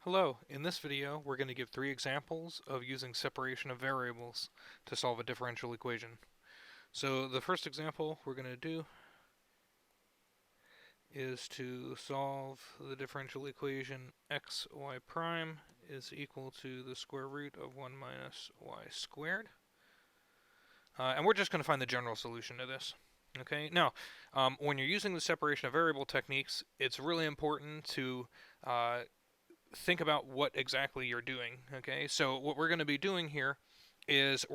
Hello, in this video we're going to give 3 examples of using separation of variables to solve a differential equation. So the first example we're going to do is to solve the differential equation xy prime is equal to the square root of 1 minus y squared. And we're just going to find the general solution to this. Okay, now when you're using the separation of variable techniques, it's really important to think about what exactly you're doing. Okay, so what we're going to be doing here is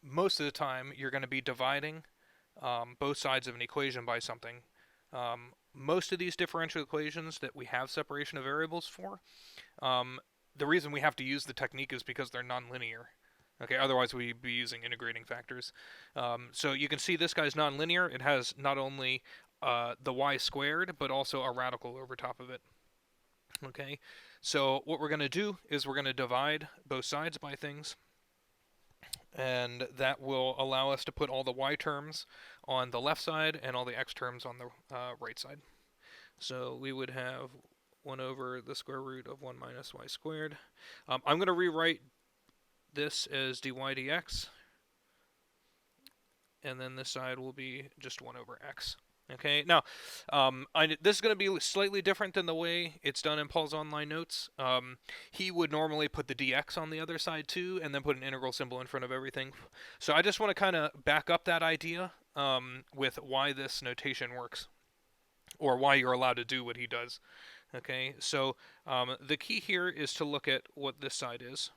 most of the time you're going to be dividing both sides of an equation by something. Most of these differential equations that we have separation of variables for, the reason we have to use the technique is because they're nonlinear. Okay, otherwise we'd be using integrating factors. So you can see this guy's nonlinear. It has not only the y squared, but also a radical over top of it. Okay, so what we're going to do is we're going to divide both sides by things, and that will allow us to put all the y terms on the left side and all the x terms on the right side. So we would have 1 over the square root of 1 minus y squared. I'm going to rewrite this as dy dx, and then this side will be just 1 over x. Okay, now this is going to be slightly different than the way it's done in Paul's online notes. He would normally put the dx on the other side too, and then put an integral symbol in front of everything. So I just want to kind of back up that idea with why this notation works, or why you're allowed to do what he does. Okay, so the key here is to look at what this side is.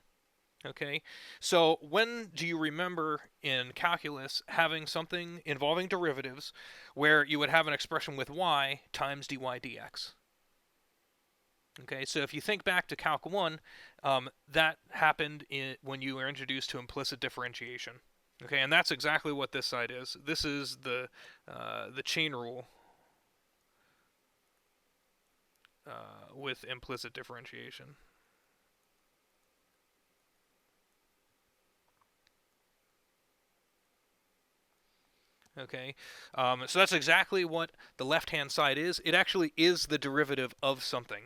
Okay, so when do you remember in calculus having something involving derivatives where you would have an expression with y times dy dx? Okay, so if you think back to Calc 1, that happened when you were introduced to implicit differentiation. Okay, and that's exactly what this side is. This is the chain rule with implicit differentiation. Okay, so that's exactly what the left-hand side is. It actually is the derivative of something,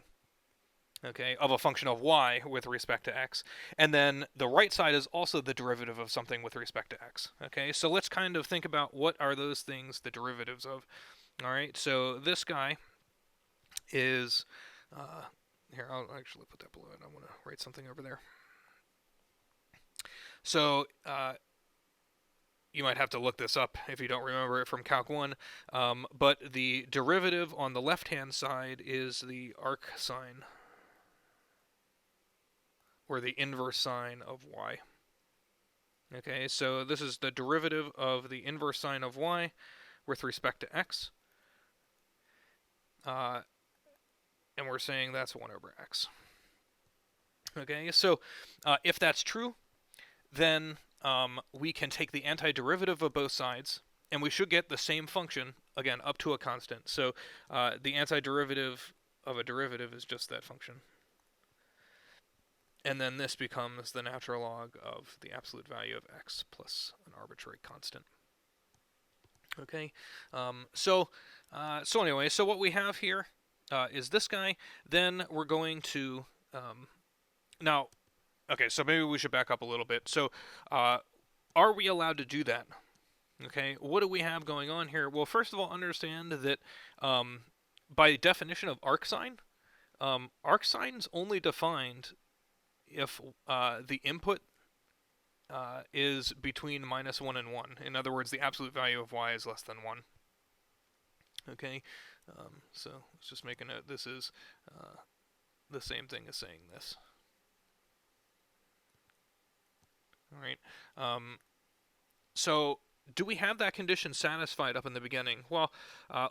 okay, of a function of y with respect to x. And then the right side is also the derivative of something with respect to x. Okay, so let's kind of think about what are those things the derivatives of. All right, so this guy is, here, I'll actually put that below it. I want to write something over there. So, you might have to look this up if you don't remember it from Calc 1, but the derivative on the left-hand side is the arc sine, or the inverse sine of y. Okay, so this is the derivative of the inverse sine of y with respect to x, and we're saying that's 1 over x. Okay, so if that's true, then we can take the antiderivative of both sides, and we should get the same function, again, up to a constant. So the antiderivative of a derivative is just that function. And then this becomes the natural log of the absolute value of x plus an arbitrary constant. Okay, so anyway, so what we have here is this guy. Then we're going to, now, okay, so maybe we should back up a little bit. So are we allowed to do that? Okay, what do we have going on here? Well, first of all, understand that by definition of arcsine, arcsine's only defined if the input is between -1 and 1. In other words, the absolute value of y is less than 1. Okay, so let's just make a note. This is the same thing as saying this. All right. So do we have that condition satisfied up in the beginning? Well,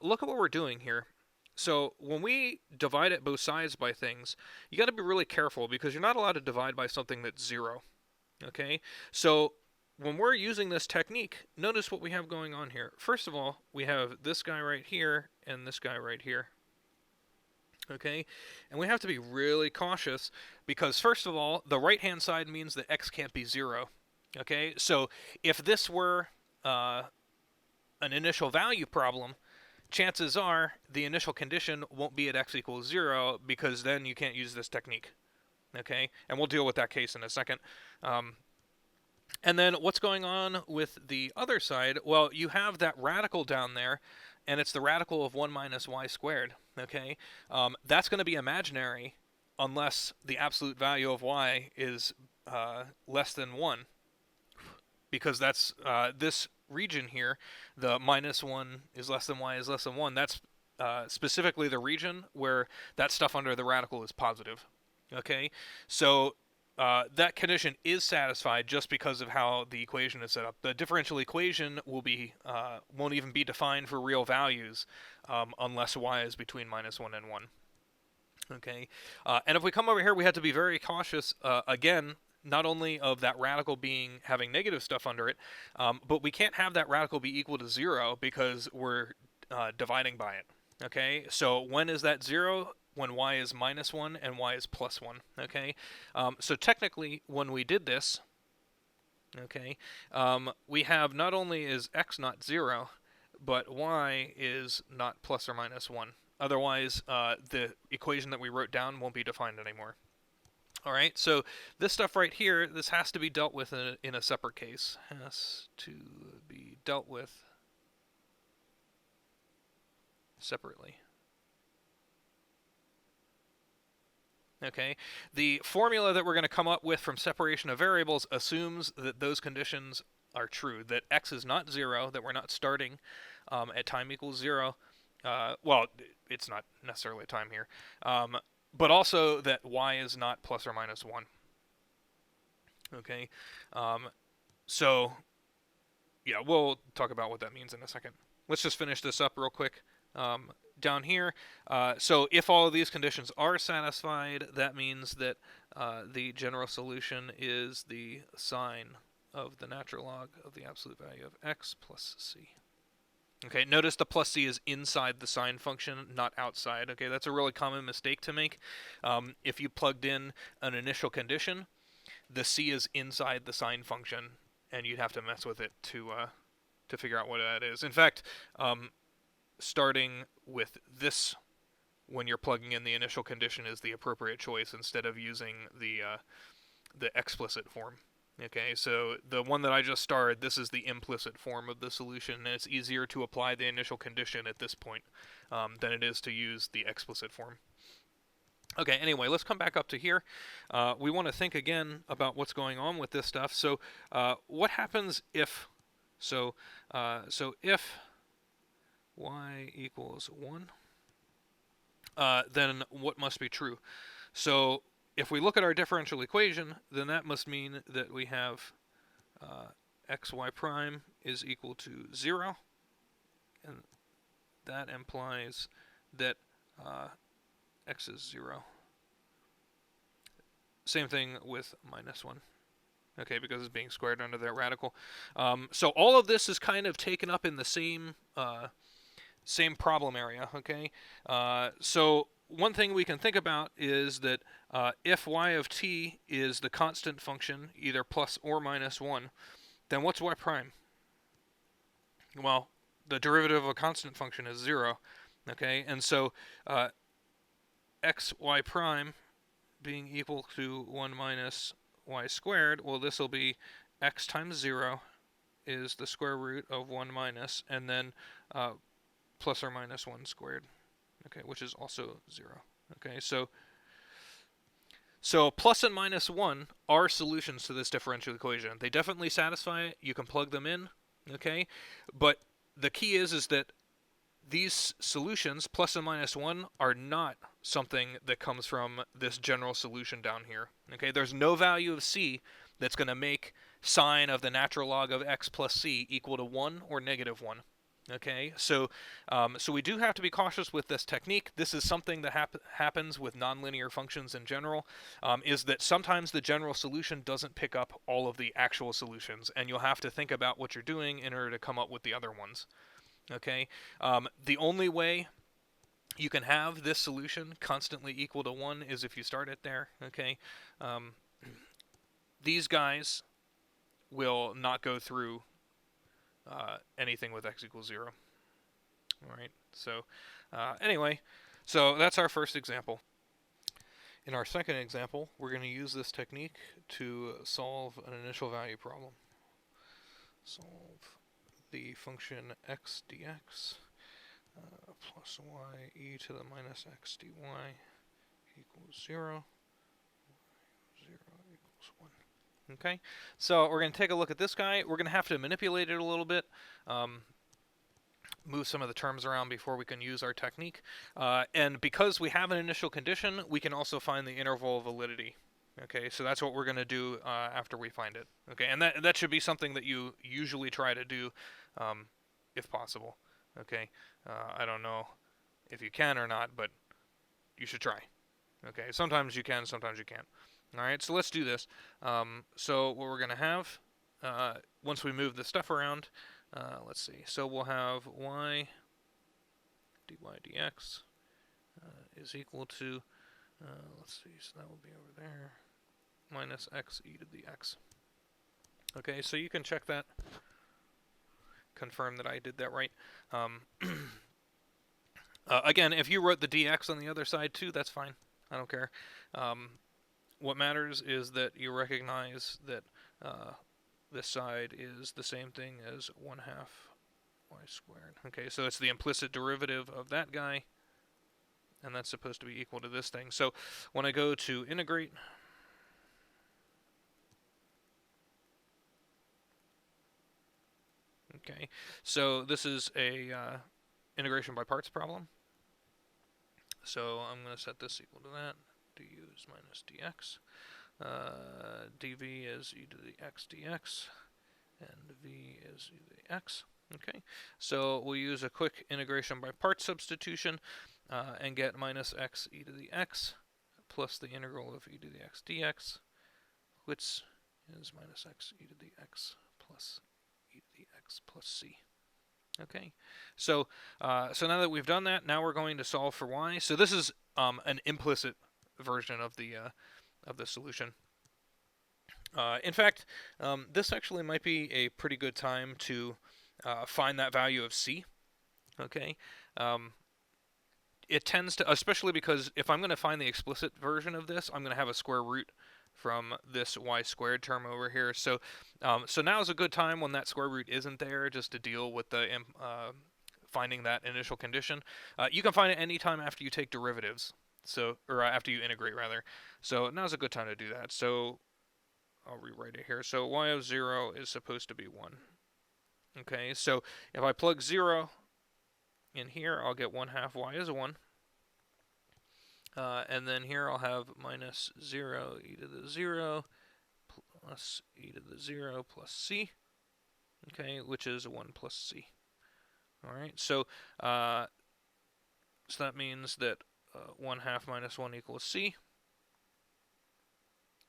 look at what we're doing here. So when we divide at both sides by things, you got to be really careful because you're not allowed to divide by something that's 0. Okay? So when we're using this technique, notice what we have going on here. First of all, we have this guy right here and this guy right here. Okay, and we have to be really cautious because, first of all, the right-hand side means that x can't be 0. Okay, so if this were an initial value problem, chances are the initial condition won't be at x equals 0 because then you can't use this technique. okay? And we'll deal with that case in a second. And then what's going on with the other side? Well, you have that radical down there, and it's the radical of 1 minus y squared, okay? That's going to be imaginary unless the absolute value of y is less than 1, because that's this region here, the minus 1 is less than y is less than 1. That's specifically the region where that stuff under the radical is positive, okay? So that condition is satisfied just because of how the equation is set up. The differential equation will be won't even be defined for real values unless y is between minus 1 and 1. Okay, and if we come over here, we have to be very cautious again, not only of that radical having negative stuff under it, but we can't have that radical be equal to 0 because we're dividing by it. Okay, so when is that 0? When y is minus 1 and y is plus 1. Okay, so technically when we did this, okay, we have not only is x not 0, but y is not plus or minus 1. Otherwise, the equation that we wrote down won't be defined anymore. All right, so this stuff right here, this has to be dealt with in a separate case. Has to be dealt with separately. Okay, the formula that we're going to come up with from separation of variables assumes that those conditions are true, that x is not 0, that we're not starting at time equals 0. Well, it's not necessarily a time here, but also that y is not plus or minus 1. Okay, so yeah, we'll talk about what that means in a second. Let's just finish this up real quick. Down here, so if all of these conditions are satisfied, that means that the general solution is the sine of the natural log of the absolute value of x plus c. Okay, notice the plus c is inside the sine function, not outside. Okay, that's a really common mistake to make. If you plugged in an initial condition, the c is inside the sine function, and you'd have to mess with it to figure out what that is. In fact, starting with this when you're plugging in the initial condition is the appropriate choice instead of using the explicit form. Okay, so the one that I just started, this is the implicit form of the solution, and it's easier to apply the initial condition at this point than it is to use the explicit form. Okay, anyway, let's come back up to here. We want to think again about what's going on with this stuff. So what happens if, so if y equals 1, then what must be true? So if we look at our differential equation, then that must mean that we have xy prime is equal to 0, and that implies that x is 0. Same thing with minus 1. Okay, because it's being squared under that radical. So all of this is kind of taken up in the same problem area, okay? So one thing we can think about is that if y of t is the constant function, either plus or minus 1, then what's y prime? Well, the derivative of a constant function is 0, okay? And so xy prime being equal to 1 minus y squared, well, this will be x times 0 is the square root of 1 minus, and then plus or minus 1 squared, okay, which is also 0. Okay, so plus and minus 1 are solutions to this differential equation. They definitely satisfy it. You can plug them in, okay? But the key is that these solutions, plus and minus 1, are not something that comes from this general solution down here. Okay, there's no value of c that's going to make sine of the natural log of x plus c equal to 1 or negative 1. Okay, so we do have to be cautious with this technique. This is something that happens with nonlinear functions in general, is that sometimes the general solution doesn't pick up all of the actual solutions, and you'll have to think about what you're doing in order to come up with the other ones. Okay, the only way you can have this solution constantly equal to 1 is if you start it there. Okay, these guys will not go through anything with x equals 0. All right, so anyway, so that's our first example. In our second example, we're going to use this technique to solve an initial value problem. Solve the function x dx plus y e to the minus x dy equals 0, 0 equals 1. Okay, so we're going to take a look at this guy. We're going to have to manipulate it a little bit, move some of the terms around before we can use our technique. And because we have an initial condition, we can also find the interval validity. Okay, so that's what we're going to do after we find it. Okay, and that should be something that you usually try to do if possible. Okay, I don't know if you can or not, but you should try. Okay, sometimes you can, sometimes you can't. All right, so let's do this. So what we're going to have, once we move the stuff around, let's see. So we'll have y dy dx is equal to, let's see, so that will be over there, minus x e to the x. Okay, so you can check that, confirm that I did that right. Again, if you wrote the dx on the other side too, that's fine. I don't care. What matters is that you recognize that this side is the same thing as 1/2 y squared. Okay, so it's the implicit derivative of that guy, and that's supposed to be equal to this thing. So when I go to integrate, okay, so this is a integration by parts problem. So I'm going to set this equal to that. Du is minus dx. dv is e to the x dx, and v is e to the x. Okay, so we'll use a quick integration by parts substitution and get minus x e to the x plus the integral of e to the x dx, which is minus x e to the x plus e to the x plus c. Okay, so so now that we've done that, now we're going to solve for y. So this is an implicit version of the solution. In fact, this actually might be a pretty good time to find that value of c. Okay, it tends to, especially because if I'm going to find the explicit version of this, I'm going to have a square root from this y squared term over here. So so now is a good time when that square root isn't there, just to deal with the finding that initial condition. You can find it anytime after you take derivatives, so or after you integrate rather. So now's a good time to do that. So I'll rewrite it here. So y of 0 is supposed to be 1. Okay, so if I plug 0 in here, I'll get 1/2 y is 1. And then here I'll have minus 0 e to the 0 plus e to the 0 plus c, okay, which is 1 plus c. All right, so so that means that 1/2 minus 1 equals c,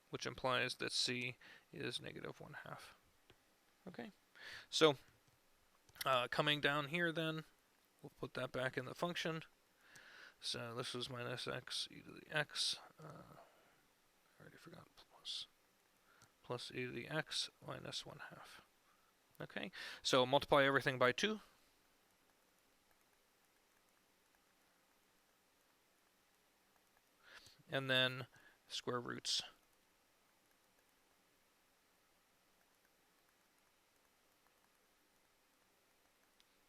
which implies that c is negative 1/2. Okay, so coming down here then, we'll put that back in the function. So this was minus x e to the x, I already forgot, plus e to the x minus 1/2. Okay, so multiply everything by 2. And then square roots.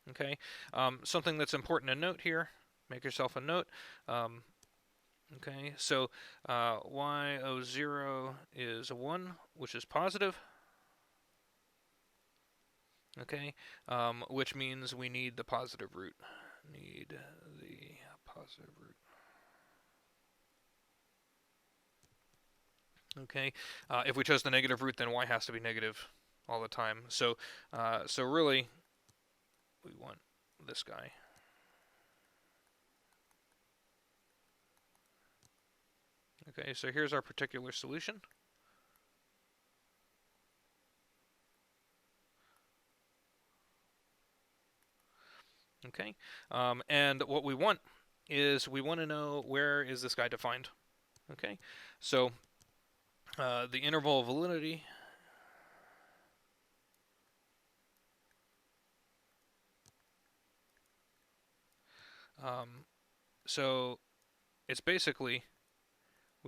Okay, something that's important to note here, make yourself a note. Okay, so y of 0 is a 1, which is positive. Okay, which means we need the positive root. Need the positive root. Okay, if we chose the negative root, then y has to be negative all the time. So, so really, we want this guy. Okay, so here's our particular solution. Okay, and what we want is we want to know where is this guy defined. Okay, so the interval validity so it's basically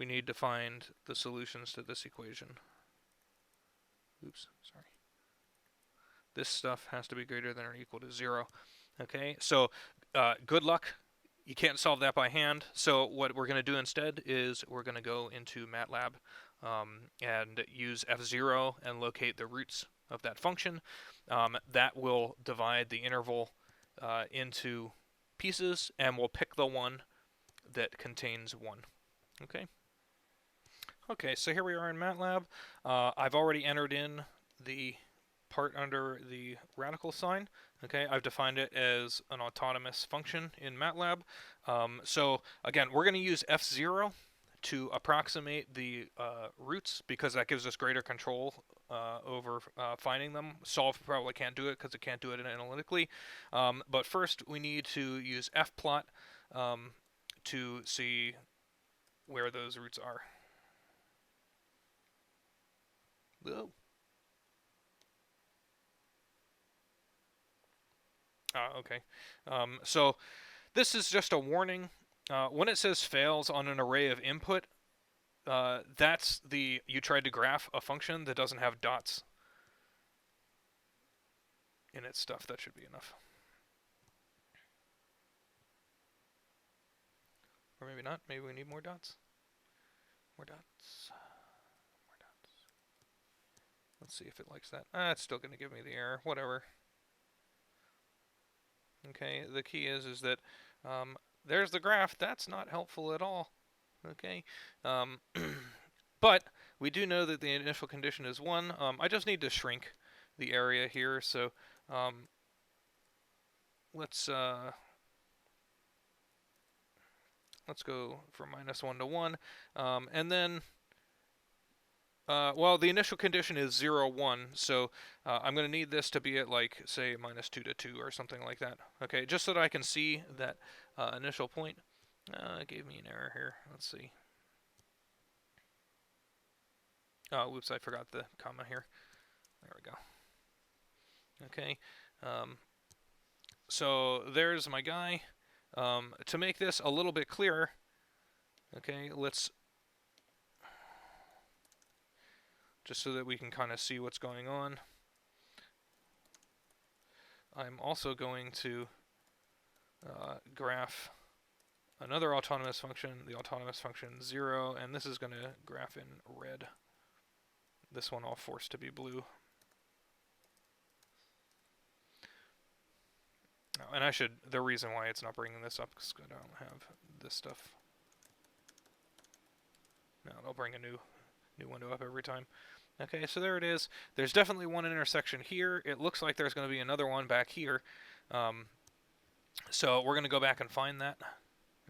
we need to find the solutions to this equation. Oops, sorry. This stuff has to be greater than or equal to 0. Okay, so good luck. You can't solve that by hand. So what we're going to do instead is we're going to go into MATLAB and use F0 and locate the roots of that function. That will divide the interval into pieces, and we'll pick the one that contains 1. Okay. Okay, so here we are in MATLAB. I've already entered in the part under the radical sign. Okay, I've defined it as an autonomous function in MATLAB. So again, we're going to use F0 to approximate the roots because that gives us greater control over finding them. Solve probably can't do it because it can't do it analytically. But first, we need to use fplot to see where those roots are. Whoa. Okay. So this is just a warning. When it says fails on an array of input, that's you tried to graph a function that doesn't have dots in its stuff. That should be enough. Or maybe not. Maybe we need more dots. More dots. More dots. Let's see if it likes that. It's still going to give me the error. Whatever. Okay, the key is that there's the graph. That's not helpful at all. Okay, but we do know that the initial condition is 1. I just need to shrink the area here. So let's go from -1 to 1, and then. Well, the initial condition is 0, 1, so I'm going to need this to be at, like, say, -2 to 2 or something like that. Okay, just so that I can see that initial point. It gave me an error here. Let's see. Oh, whoops, I forgot the comma here. There we go. Okay, so there's my guy. To make this a little bit clearer, okay, let's... just so that we can kind of see what's going on. I'm also going to graph another autonomous function, the autonomous function 0, and this is going to graph in red. This one I'll force to be blue. Oh, and the reason why it's not bringing this up is because I don't have this stuff. No, it'll bring a new window up every time. Okay, so there it is. There's definitely one intersection here. It looks like there's going to be another one back here. So we're going to go back and find that,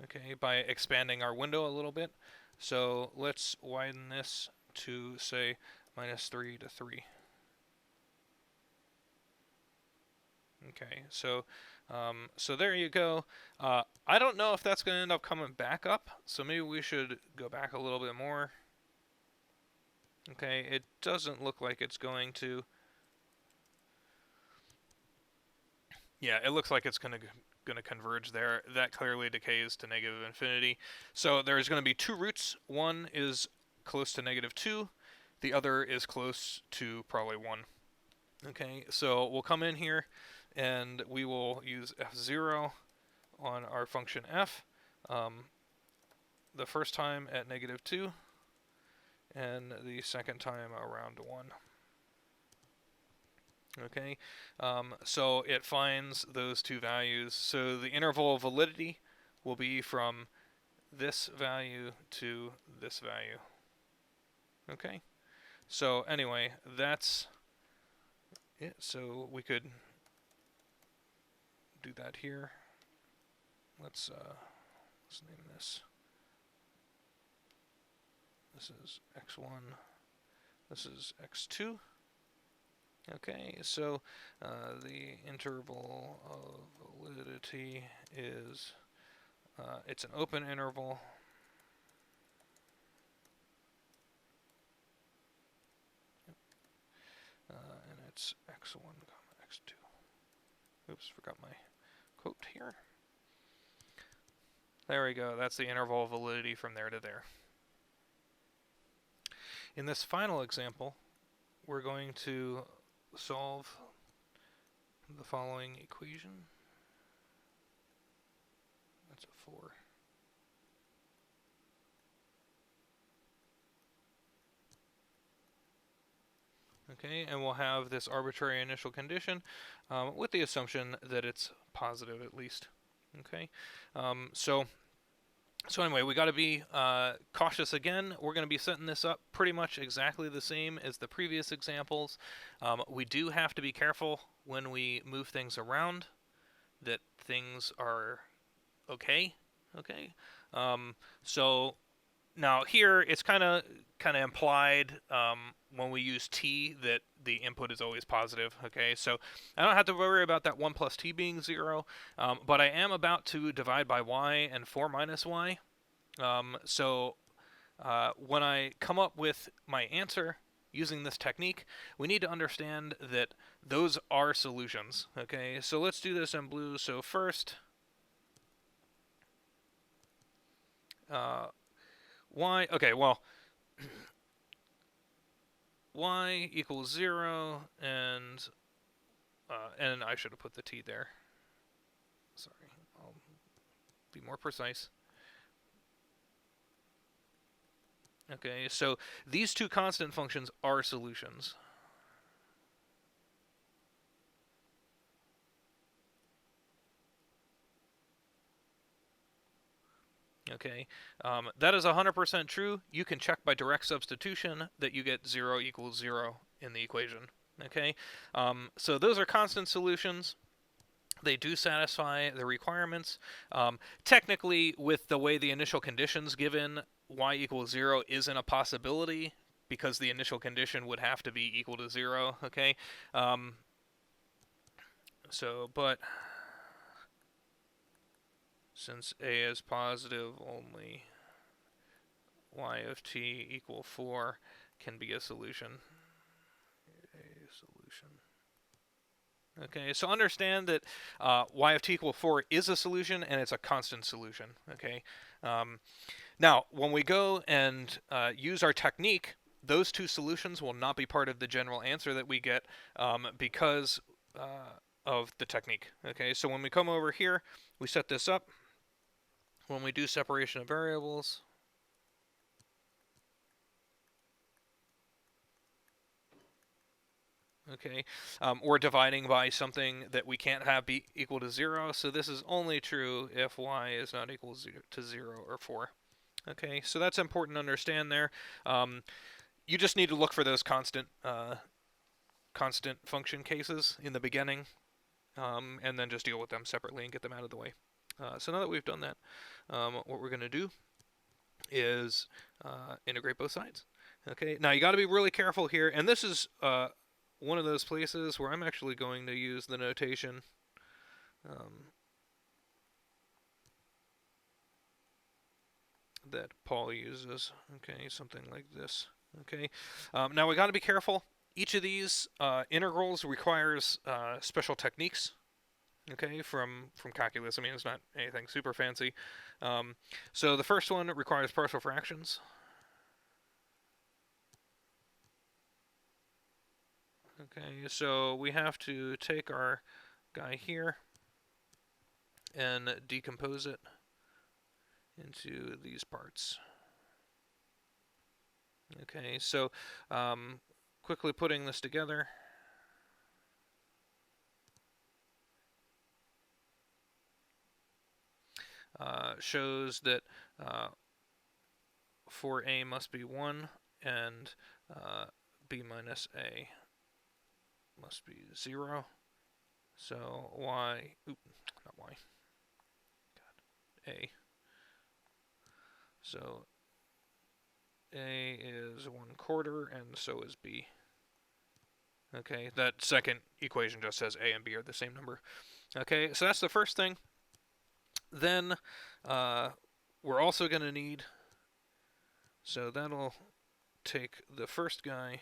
okay, by expanding our window a little bit. So let's widen this to, say, -3 to 3. Okay, so there you go. I don't know if that's going to end up coming back up, so maybe we should go back a little bit more. Okay, it doesn't look like it's going to. Yeah, it looks like it's going to converge there. That clearly decays to -infinity. So there's going to be 2 roots. One is close to -2. The other is close to probably 1. Okay, so we'll come in here and we will use F0 on our function f. The first time at -2. And the second time around 1. Okay, so it finds those 2 values. So the interval of validity will be from this value to this value. Okay, so anyway, that's it. So we could do that here. Let's name this. This is x1, this is x2. Okay, so the interval of validity is, it's an open interval. And it's x1, x2. Oops, forgot my quote here. There we go, that's the interval of validity from there to there. In this final example, we're going to solve the following equation. That's a 4. Okay, and we'll have this arbitrary initial condition with the assumption that it's positive at least. Okay, so anyway, we got to be cautious again. We're going to be setting this up pretty much exactly the same as the previous examples. We do have to be careful when we move things around that things are okay. Okay, so now here it's kind of implied when we use t that the input is always positive. Okay, so I don't have to worry about that 1 plus t being 0, but I am about to divide by y and 4 minus y. So when I come up with my answer using this technique, we need to understand that those are solutions. Okay, so let's do this in blue. So first, y, okay, well, y equals 0, and I should have put the t there. Sorry, I'll be more precise. Okay, so these two constant functions are solutions. Okay, that is 100% true. You can check by direct substitution that you get 0 equals 0 in the equation. Okay, so those are constant solutions. They do satisfy the requirements. Technically, with the way the initial conditions given, y equals 0 isn't a possibility because the initial condition would have to be equal to 0. Okay, but since a is positive, only y of t equal 4 can be a solution. Okay, so understand that y of t equal 4 is a solution, and it's a constant solution. Okay, now when we go and use our technique, those two solutions will not be part of the general answer that we get because of the technique. Okay, so when we come over here, we set this up. When we do separation of variables, okay, or dividing by something that we can't have be equal to 0. So this is only true if y is not equal to 0 or 4. Okay, so that's important to understand there. You just need to look for those constant function cases in the beginning, and then just deal with them separately and get them out of the way. So now that we've done that, what we're going to do is integrate both sides. Okay, now you got to be really careful here, and this is one of those places where I'm actually going to use the notation that Paul uses. Okay, something like this. Okay, now we got to be careful. Each of these integrals requires special techniques. Okay, from calculus. I mean, it's not anything super fancy. So the first one requires partial fractions. Okay, so we have to take our guy here and decompose it into these parts. Okay, so quickly putting this together. Shows that 4a must be 1 and b minus a must be 0. So y, not y, God, a. So a is 1/4 and so is b. Okay, that second equation just says a and b are the same number. Okay, so that's the first thing. Then we're also going to need, so that'll take the first guy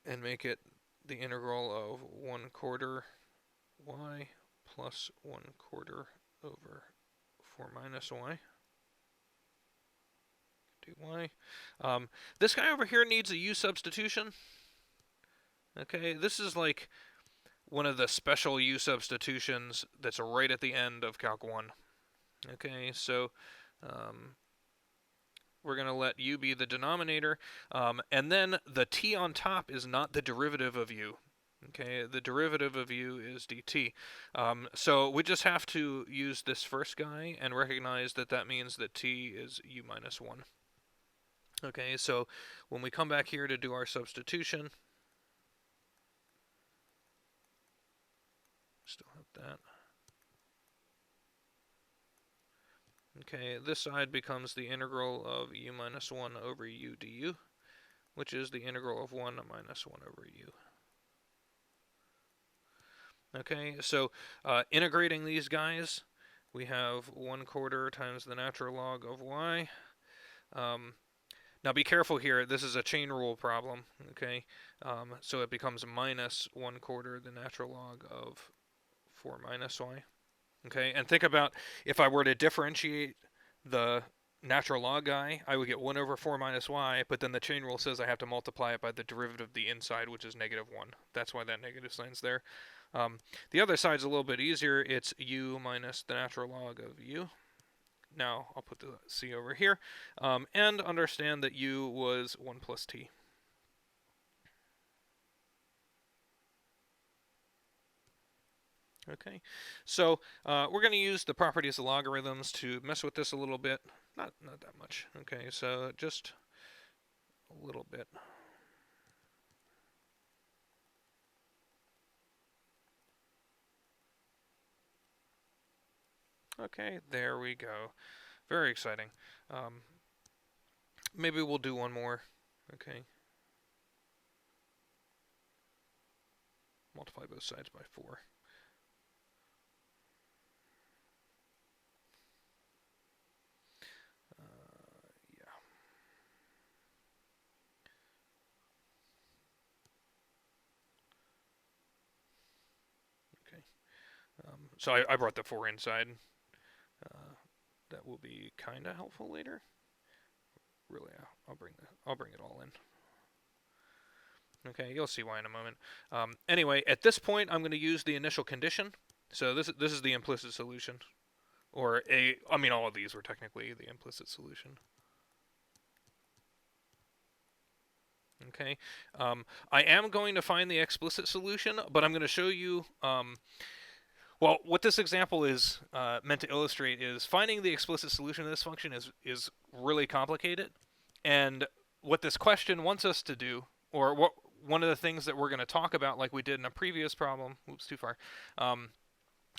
and make it the integral of 1/4 y plus 1/4 over 4 minus y. dy. This guy over here needs a u substitution. Okay, this is like one of the special u substitutions that's right at the end of Calc 1. Okay, so we're going to let u be the denominator, and then the t on top is not the derivative of u. Okay, the derivative of u is dt. So we just have to use this first guy and recognize that that means that t is u minus 1. Okay, so when we come back here to do our substitution, still have that. Okay, this side becomes the integral of u minus 1 over u du, which is the integral of 1 minus 1 over u. Okay, so integrating these guys, we have 1/4 times the natural log of y. Now be careful here, this is a chain rule problem, okay? So it becomes minus 1/4 the natural log of 4 minus y. Okay, and think about if I were to differentiate the natural log guy, I would get 1 over 4 minus y, but then the chain rule says I have to multiply it by the derivative of the inside, which is -1. That's why that negative sign's there. The other side's a little bit easier. It's u minus the natural log of u. Now I'll put the c over here, and understand that u was 1 plus t. Okay, so we're going to use the properties of logarithms to mess with this a little bit. Not that much. Okay, so just a little bit. Okay, there we go. Very exciting. Maybe we'll do one more. Okay. Multiply both sides by 4. So I brought the 4 inside. That will be kind of helpful later. Really, I'll bring it all in. Okay, you'll see why in a moment. Anyway, at this point, I'm going to use the initial condition. So this is the implicit solution, or I mean, all of these were technically the implicit solution. Okay, I am going to find the explicit solution, but I'm going to show you. Well, what this example is meant to illustrate is finding the explicit solution of this function is really complicated, and what this question wants us to do, or what one of the things that we're going to talk about, like we did in a previous problem, oops, too far,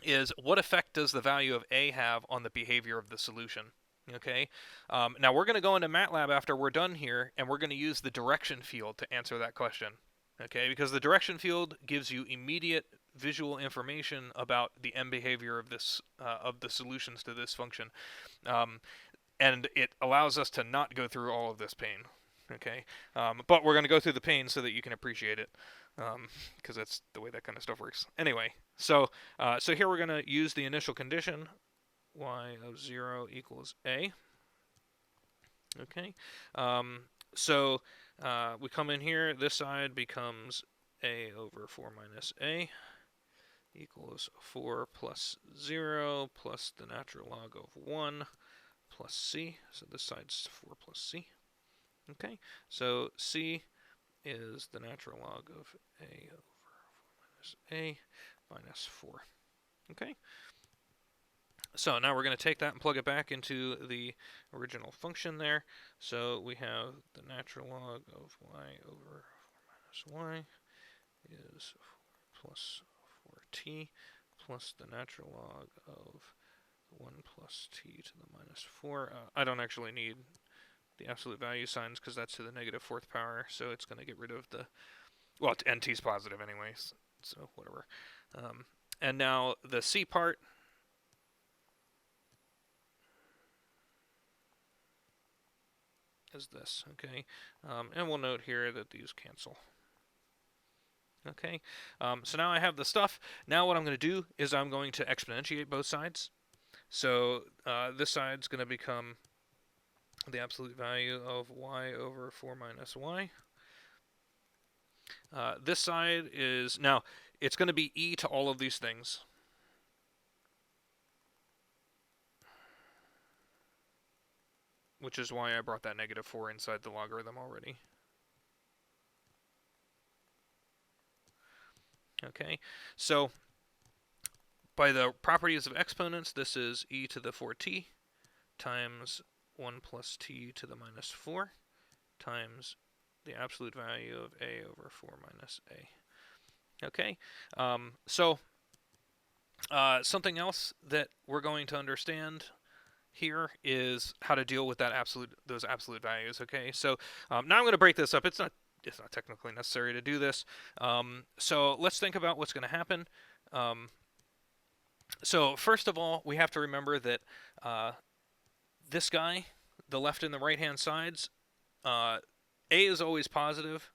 is what effect does the value of a have on the behavior of the solution? Okay, now we're going to go into MATLAB after we're done here, and we're going to use the direction field to answer that question. Okay, because the direction field gives you immediate visual information about the end behavior of this of the solutions to this function, and it allows us to not go through all of this pain. Okay, but we're going to go through the pain so that you can appreciate it, because that's the way that kind of stuff works. Anyway, so here we're going to use the initial condition, y of 0 equals a. Okay, so we come in here, this side becomes a over 4 minus a equals 4 plus 0 plus the natural log of 1 plus c. So this side's 4 plus c. Okay, so c is the natural log of a over 4 minus a minus 4. Okay, so now we're going to take that and plug it back into the original function there. So we have the natural log of y over 4 minus y is 4 plus 4t plus the natural log of 1 plus t to the minus 4. I don't actually need the absolute value signs because that's to the -4th power, so it's going to get rid of the, well, and t's positive anyways, so whatever. And now the c part, is this, okay? And we'll note here that these cancel. Okay, so now I have the stuff. Now what I'm going to do is I'm going to exponentiate both sides. So this side's going to become the absolute value of y over 4 minus y. This side is, now, it's going to be e to all of these things. Which is why I brought that negative 4 inside the logarithm already. Okay, so by the properties of exponents, this is e to the 4t times 1 plus t to the minus 4 times the absolute value of a over 4 minus a. Okay, something else that we're going to understand here is how to deal with those absolute values. Okay, so now I'm going to break this up. It's not technically necessary to do this. So let's think about what's going to happen. So first of all, we have to remember that this guy, the left and the right hand sides, a is always positive,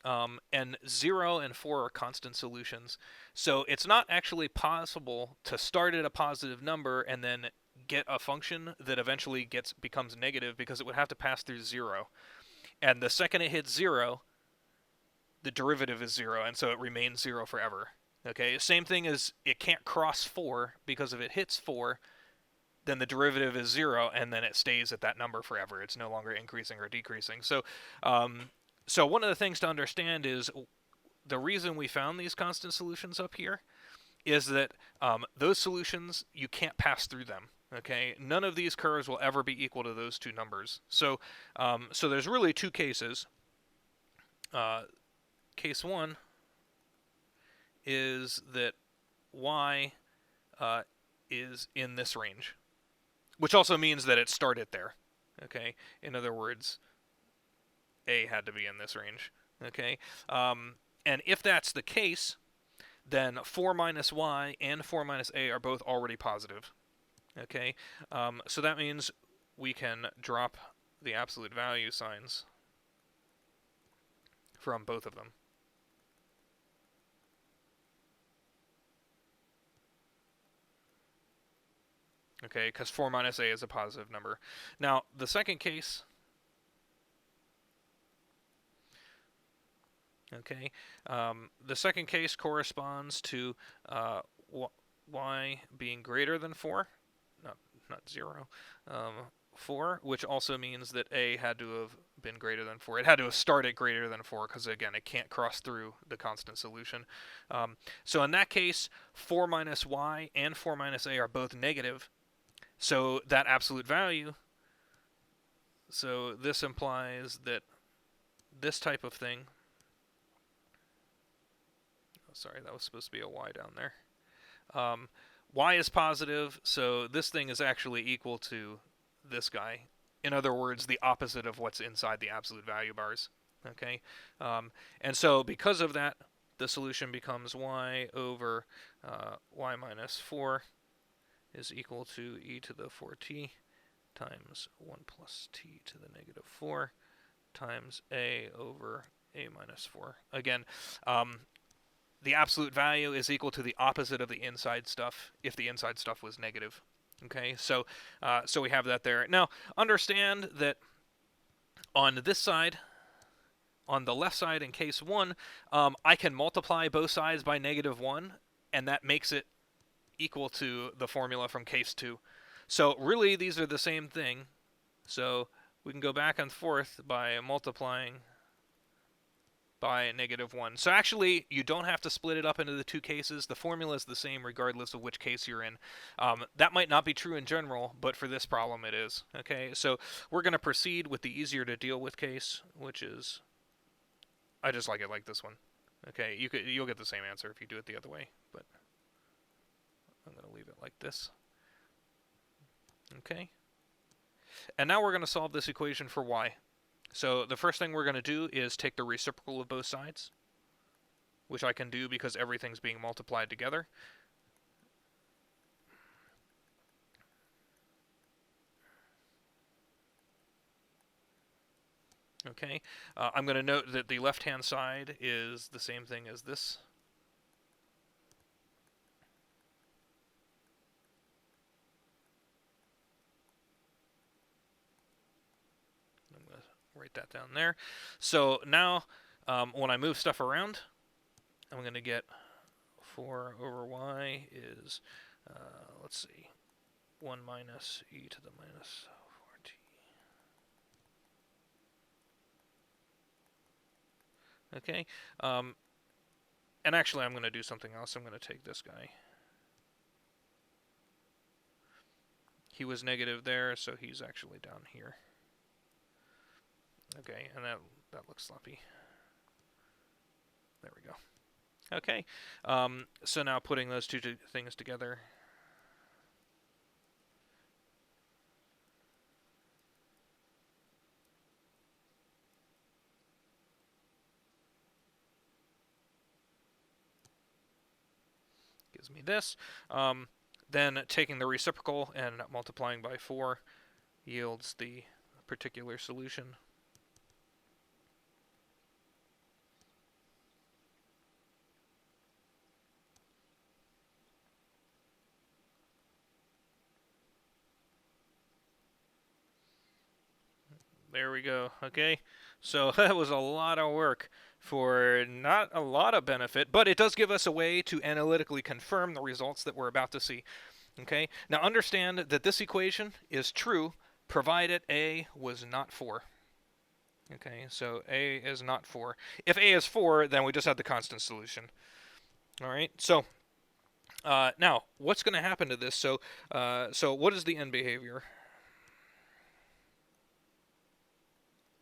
and 0 and 4 are constant solutions. So it's not actually possible to start at a positive number and then get a function that eventually becomes negative, because it would have to pass through 0. And the second it hits 0, the derivative is 0, and so it remains 0 forever. Okay, same thing as it can't cross 4, because if it hits 4, then the derivative is 0, and then it stays at that number forever. It's no longer increasing or decreasing. So, so one of the things to understand is the reason we found these constant solutions up here is that those solutions, you can't pass through them. Okay, none of these curves will ever be equal to those two numbers. So, so there's really two cases. Case 1 is that y is in this range, which also means that it started there. Okay, in other words, a had to be in this range. Okay, and if that's the case, then 4 minus y and 4 minus a are both already positive. Okay, so that means we can drop the absolute value signs from both of them. Okay, because 4 minus a is a positive number. Now, the second case, okay, the second case corresponds to y being greater than 4, not 0, 4, which also means that a had to have been greater than 4. It had to have started greater than 4, because again, it can't cross through the constant solution. So in that case, 4 minus y and 4 minus a are both negative. So that absolute value, so this implies that this type of thing, oh, sorry, that was supposed to be a y down there. Y is positive, so this thing is actually equal to this guy. In other words, the opposite of what's inside the absolute value bars. Okay, and so because of that, the solution becomes y over y minus 4 is equal to e to the 4t times 1 plus t to the negative 4 times a over a minus 4. Again, the absolute value is equal to the opposite of the inside stuff if the inside stuff was negative. Okay, so so we have that there. Now, understand that on this side, on the left side in case 1, I can multiply both sides by -1, and that makes it equal to the formula from case 2. So really, these are the same thing. So we can go back and forth by multiplying by -1. So actually, you don't have to split it up into the two cases. The formula is the same regardless of which case you're in. That might not be true in general, but for this problem it is. Okay, so we're going to proceed with the easier to deal with case, which is, I just like it like this one. Okay, you'll get the same answer if you do it the other way, but I'm going to leave it like this. Okay. And now we're going to solve this equation for y. So the first thing we're going to do is take the reciprocal of both sides, which I can do because everything's being multiplied together. Okay. I'm going to note that the left-hand side is the same thing as this. write that down there. So now, when I move stuff around, I'm going to get 4 over y is, let's see, 1 minus e to the minus 4t. Okay, and actually I'm going to do something else. I'm going to take this guy. He was negative there, so he's actually down here. Okay, and that looks sloppy. There we go. Okay, so now putting those two things together. Gives me this. Then taking the reciprocal and multiplying by 4 yields the particular solution. There we go. Okay, so that was a lot of work for not a lot of benefit, but it does give us a way to analytically confirm the results that we're about to see. Okay, now understand that this equation is true provided A was not 4. Okay, so A is not 4. If A is 4, then we just have the constant solution. All right, so now what's going to happen to this? So what is the end behavior?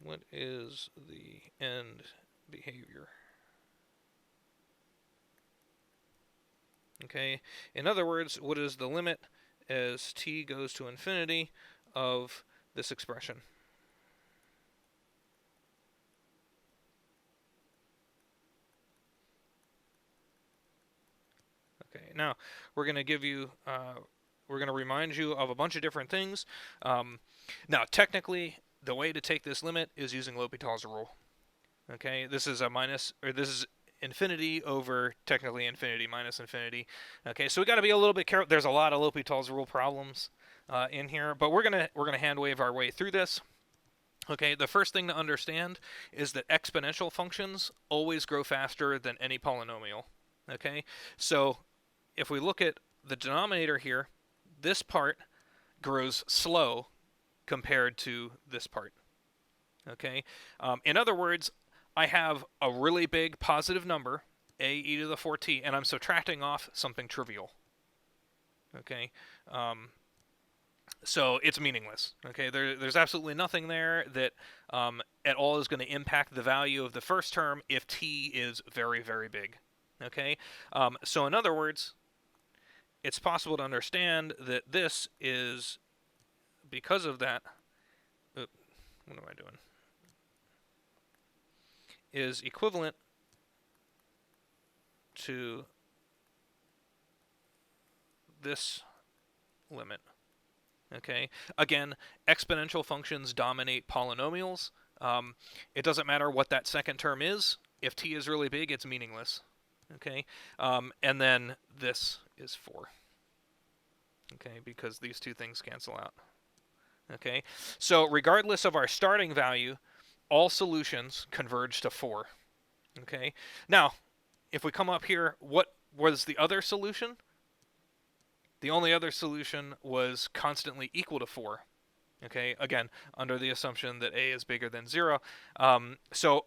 What is the end behavior? Okay, in other words, what is the limit as t goes to infinity of this expression? Okay, now we're going to give you, we're going to remind you of a bunch of different things. Now, technically, the way to take this limit is using L'Hopital's rule. Okay, this is a minus, or this is infinity over technically infinity minus infinity. Okay, so we got to be a little bit careful. There's a lot of L'Hopital's rule problems in here, but we're gonna hand wave our way through this. Okay, the first thing to understand is that exponential functions always grow faster than any polynomial. Okay, so if we look at the denominator here, this part grows slow compared to this part. Okay, in other words, I have a really big positive number, a e to the 4t, and I'm subtracting off something trivial. Okay, so it's meaningless. Okay, there's absolutely nothing there that at all is going to impact the value of the first term if t is very, very big. Okay, so in other words, it's possible to understand that this is, because of that, what am I doing? Is equivalent to this limit. Okay, again, exponential functions dominate polynomials. It doesn't matter what that second term is. If t is really big, it's meaningless. Okay, and then this is 4. Okay, because these two things cancel out. Okay, so regardless of our starting value, all solutions converge to 4. Okay, now if we come up here, what was the other solution? The only other solution was constantly equal to 4. Okay, again, under the assumption that a is bigger than 0. So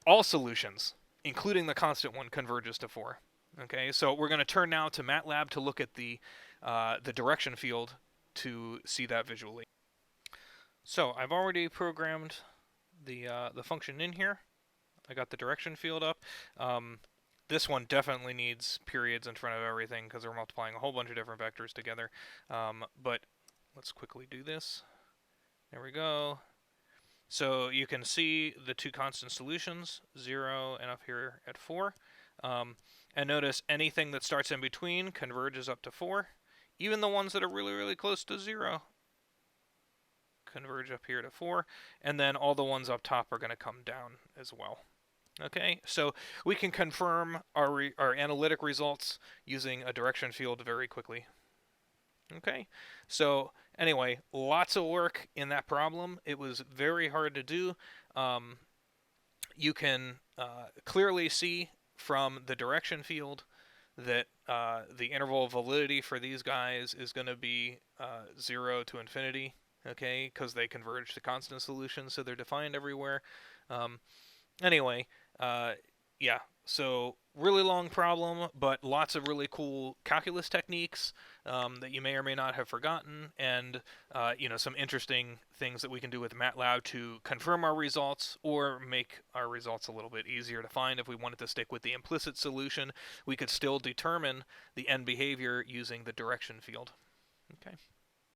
all solutions, including the constant one, converges to 4. Okay, so we're going to turn now to MATLAB to look at the direction field to see that visually. So I've already programmed the function in here. I got the direction field up. This one definitely needs periods in front of everything because we're multiplying a whole bunch of different vectors together. But let's quickly do this. There we go. So you can see the two constant solutions, 0 and up here at 4. And notice anything that starts in between converges up to 4. Even the ones that are really, really close to 0 converge up here to 4. And then all the ones up top are going to come down as well. Okay, so we can confirm our analytic results using a direction field very quickly. Okay, so anyway, lots of work in that problem. It was very hard to do. Um, you can clearly see from the direction field that the interval of validity for these guys is going to be 0 to infinity, okay, because they converge to constant solutions, so they're defined everywhere. Um, anyway, uh, yeah, so really long problem, but lots of really cool calculus techniques that you may or may not have forgotten, and some interesting things that we can do with MATLAB to confirm our results or make our results a little bit easier to find. If we wanted to stick with the implicit solution, we could still determine the end behavior using the direction field. Okay.